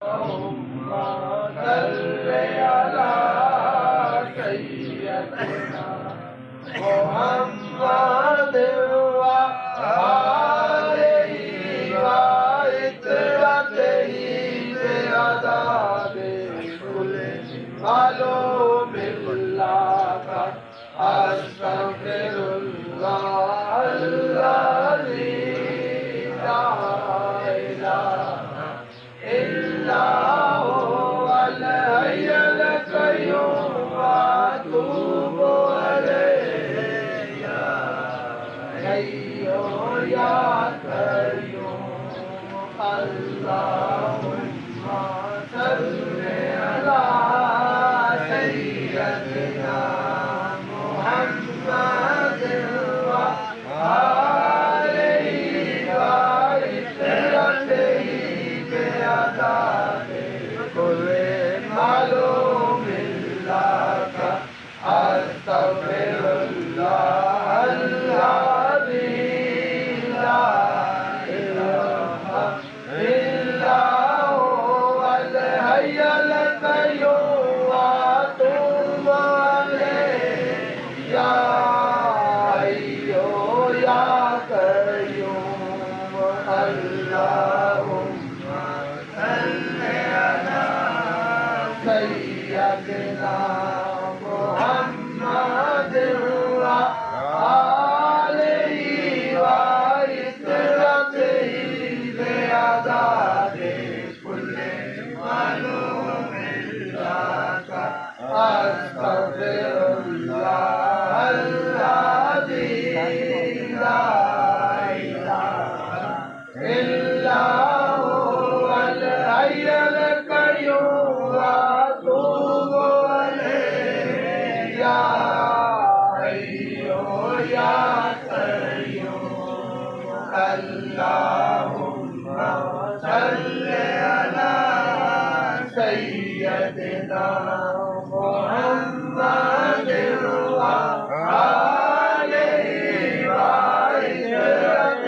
اللهم صل على سيدنا محمد وآله وعترته بعدد كل معلوم لك أستغفر الله الذي لا إله إلا هو الحي القيوم وأتوب إليه يا حي يا قيوم اللهم صل على سيدنا محمد وآله وعترته بعدد كل معلوم لك أستغفر الله الذي لا إله إلا هو الحي القيوم وأتوب إليه يا حي يا قيوم اللهم صل على سيدنا محمد وآله وعترته بعدد كل معلوم لك أستغفر الله الذي لا إله إلا هو الحي القيوم وأتوب إليه يا حي يا قيوم اللهم صل على سيدنا محمد وآله وعترته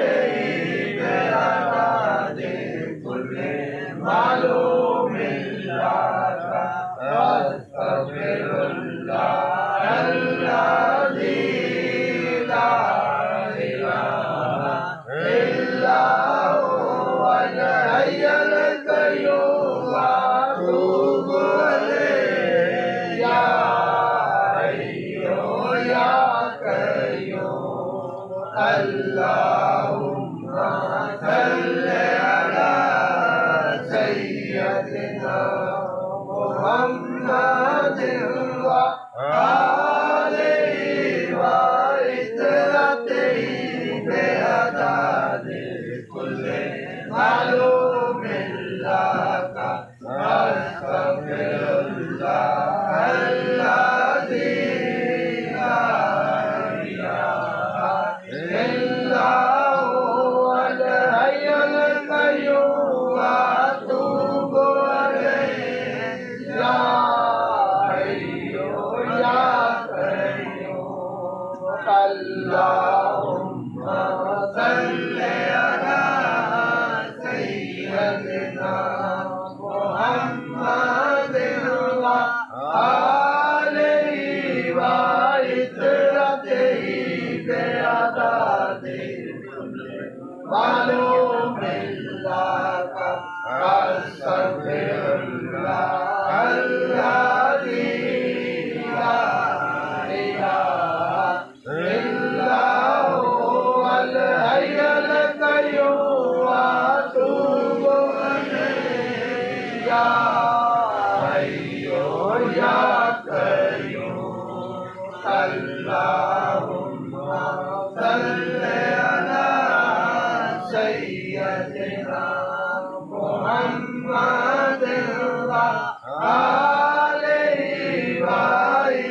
بعدد كل معلوم لك أستغفر الله الذي لا إله إلا هو الحي القيوم وأتوب إليه يا حي يا قيوم اللهم صل على سيدنا محمد وآله وعترته بعدد كل معلوم لك أستغفر الله الذي لا إله إلا هو الحي القيوم وأتوب إليه يا حي يا قيوم اللهم صل على سيدنا محمد وآله وعترته بعدد كل معلوم لك أستغفر الله الذي لا إله إلا هو الحي القيوم وأتوب إليه يا حي يا قيوم اللهم صل على سيدنا محمد وآله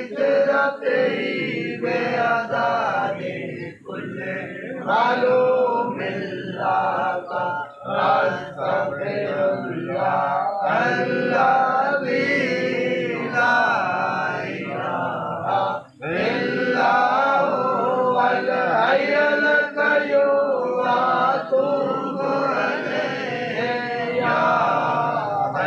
وعترته بعدد كل معلوم لك أستغفر الله الذي لا إله إلا هو الحي القيوم وأتوب إليه يا